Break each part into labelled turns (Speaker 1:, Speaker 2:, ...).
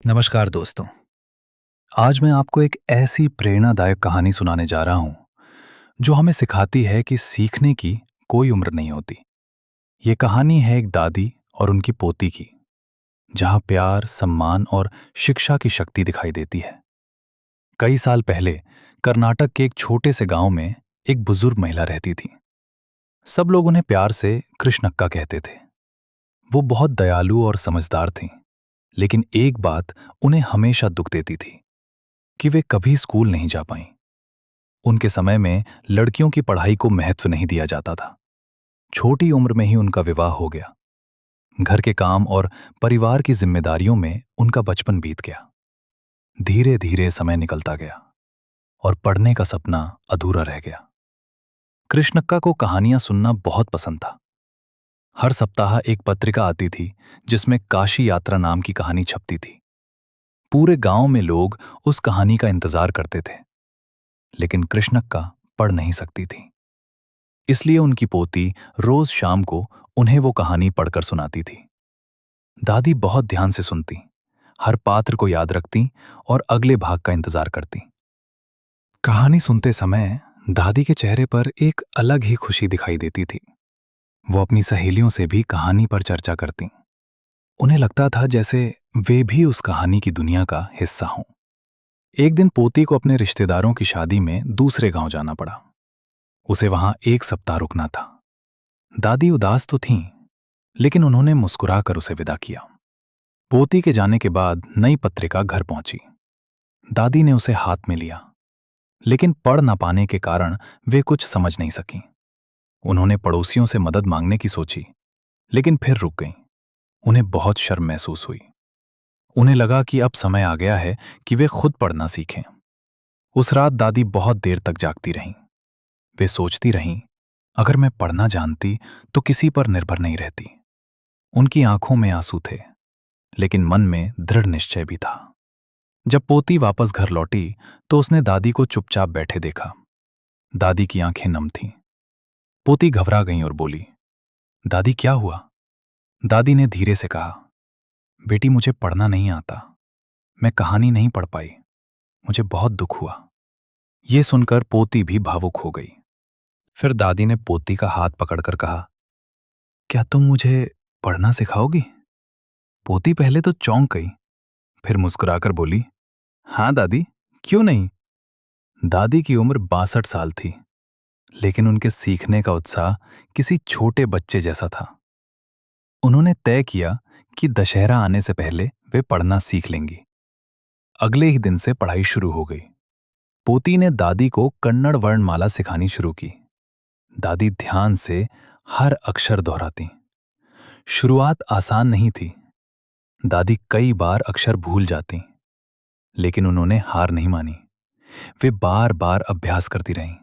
Speaker 1: नमस्कार दोस्तों। आज मैं आपको एक ऐसी प्रेरणादायक कहानी सुनाने जा रहा हूं जो हमें सिखाती है कि सीखने की कोई उम्र नहीं होती। ये कहानी है एक दादी और उनकी पोती की, जहां प्यार, सम्मान और शिक्षा की शक्ति दिखाई देती है। कई साल पहले कर्नाटक के एक छोटे से गांव में एक बुजुर्ग महिला रहती थी। सब लोग उन्हें प्यार से कृष्णक्का कहते थे। वो बहुत दयालु और समझदार थीं, लेकिन एक बात उन्हें हमेशा दुख देती थी कि वे कभी स्कूल नहीं जा पाईं। उनके समय में लड़कियों की पढ़ाई को महत्व नहीं दिया जाता था। छोटी उम्र में ही उनका विवाह हो गया। घर के काम और परिवार की जिम्मेदारियों में उनका बचपन बीत गया। धीरे धीरे समय निकलता गया और पढ़ने का सपना अधूरा रह गया। कृष्णक्का को कहानियां सुनना बहुत पसंद था। हर सप्ताह एक पत्रिका आती थी जिसमें काशी यात्रा नाम की कहानी छपती थी। पूरे गांव में लोग उस कहानी का इंतजार करते थे, लेकिन कृष्णक्का पढ़ नहीं सकती थी। इसलिए उनकी पोती रोज शाम को उन्हें वो कहानी पढ़कर सुनाती थी। दादी बहुत ध्यान से सुनती, हर पात्र को याद रखती और अगले भाग का इंतजार करती। कहानी सुनते समय दादी के चेहरे पर एक अलग ही खुशी दिखाई देती थी। वो अपनी सहेलियों से भी कहानी पर चर्चा करती। उन्हें लगता था जैसे वे भी उस कहानी की दुनिया का हिस्सा हों। एक दिन पोती को अपने रिश्तेदारों की शादी में दूसरे गांव जाना पड़ा। उसे वहां एक सप्ताह रुकना था। दादी उदास तो थीं, लेकिन उन्होंने मुस्कुराकर उसे विदा किया। पोती के जाने के बाद नई पत्रिका घर पहुंची। दादी ने उसे हाथ में लिया, लेकिन पढ़ ना पाने के कारण वे कुछ समझ नहीं सकीं। उन्होंने पड़ोसियों से मदद मांगने की सोची, लेकिन फिर रुक गईं। उन्हें बहुत शर्म महसूस हुई। उन्हें लगा कि अब समय आ गया है कि वे खुद पढ़ना सीखें। उस रात दादी बहुत देर तक जागती रहीं। वे सोचती रहीं, अगर मैं पढ़ना जानती तो किसी पर निर्भर नहीं रहती। उनकी आंखों में आंसू थे, लेकिन मन में दृढ़ निश्चय भी था। जब पोती वापस घर लौटी तो उसने दादी को चुपचाप बैठे देखा। दादी की आंखें नम थीं। पोती घबरा गई और बोली, दादी क्या हुआ? दादी ने धीरे से कहा, बेटी मुझे पढ़ना नहीं आता। मैं कहानी नहीं पढ़ पाई। मुझे बहुत दुख हुआ। ये सुनकर पोती भी भावुक हो गई। फिर दादी ने पोती का हाथ पकड़कर कहा, क्या तुम मुझे पढ़ना सिखाओगी? पोती पहले तो चौंक गई, फिर मुस्कुराकर बोली, हाँ दादी, क्यों नहीं। दादी की उम्र 62 साल थी, लेकिन उनके सीखने का उत्साह किसी छोटे बच्चे जैसा था। उन्होंने तय किया कि दशहरा आने से पहले वे पढ़ना सीख लेंगी। अगले ही दिन से पढ़ाई शुरू हो गई। पोती ने दादी को कन्नड़ वर्णमाला सिखानी शुरू की। दादी ध्यान से हर अक्षर दोहराती। शुरुआत आसान नहीं थी। दादी कई बार अक्षर भूल जाती, लेकिन उन्होंने हार नहीं मानी। वे बार बार अभ्यास करती रहीं।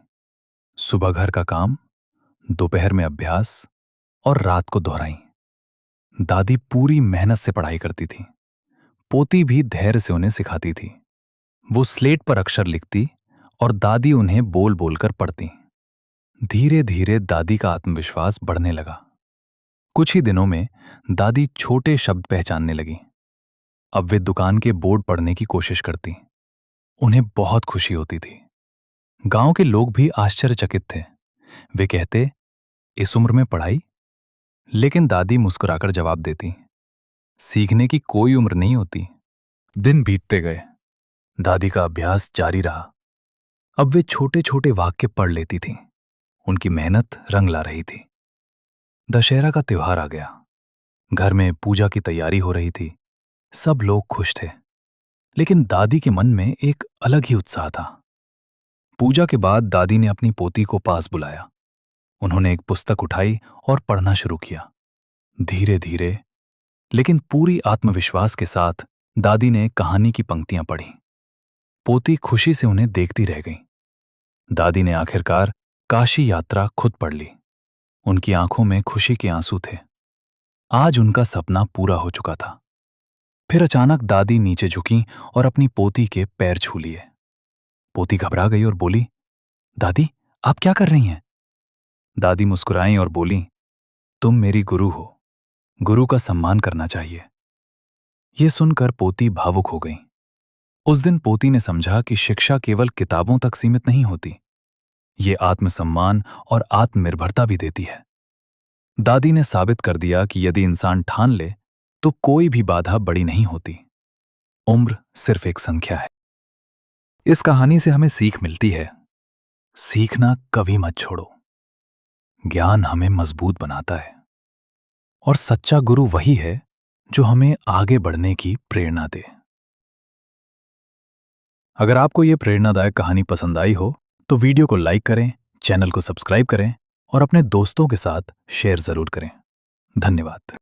Speaker 1: सुबह घर का काम, दोपहर में अभ्यास और रात को दोहराई। दादी पूरी मेहनत से पढ़ाई करती थी। पोती भी धैर्य से उन्हें सिखाती थी। वो स्लेट पर अक्षर लिखती और दादी उन्हें बोल बोलकर पढ़ती। धीरे धीरे दादी का आत्मविश्वास बढ़ने लगा। कुछ ही दिनों में दादी छोटे शब्द पहचानने लगी। अब वे दुकान के बोर्ड पढ़ने की कोशिश करती। उन्हें बहुत खुशी होती थी। गांव के लोग भी आश्चर्यचकित थे। वे कहते, इस उम्र में पढ़ाई? लेकिन दादी मुस्कुराकर जवाब देती, सीखने की कोई उम्र नहीं होती। दिन बीतते गए। दादी का अभ्यास जारी रहा। अब वे छोटे छोटे वाक्य पढ़ लेती थीं। उनकी मेहनत रंग ला रही थी। दशहरा का त्योहार आ गया। घर में पूजा की तैयारी हो रही थी। सब लोग खुश थे, लेकिन दादी के मन में एक अलग ही उत्साह था। पूजा के बाद दादी ने अपनी पोती को पास बुलाया। उन्होंने एक पुस्तक उठाई और पढ़ना शुरू किया। धीरे धीरे, लेकिन पूरी आत्मविश्वास के साथ दादी ने कहानी की पंक्तियां पढ़ी। पोती खुशी से उन्हें देखती रह गई। दादी ने आखिरकार काशी यात्रा खुद पढ़ ली। उनकी आंखों में खुशी के आंसू थे। आज उनका सपना पूरा हो चुका था। फिर अचानक दादी नीचे झुकी और अपनी पोती के पैर छू लिए। पोती घबरा गई और बोली, दादी आप क्या कर रही हैं? दादी मुस्कुराईं और बोली, तुम मेरी गुरु हो। गुरु का सम्मान करना चाहिए। ये सुनकर पोती भावुक हो गई। उस दिन पोती ने समझा कि शिक्षा केवल किताबों तक सीमित नहीं होती, ये आत्मसम्मान और आत्मनिर्भरता भी देती है। दादी ने साबित कर दिया कि यदि इंसान ठान ले तो कोई भी बाधा बड़ी नहीं होती। उम्र सिर्फ एक संख्या है। इस कहानी से हमें सीख मिलती है, सीखना कभी मत छोड़ो। ज्ञान हमें मजबूत बनाता है और सच्चा गुरु वही है जो हमें आगे बढ़ने की प्रेरणा दे। अगर आपको यह प्रेरणादायक कहानी पसंद आई हो तो वीडियो को लाइक करें, चैनल को सब्सक्राइब करें और अपने दोस्तों के साथ शेयर जरूर करें। धन्यवाद।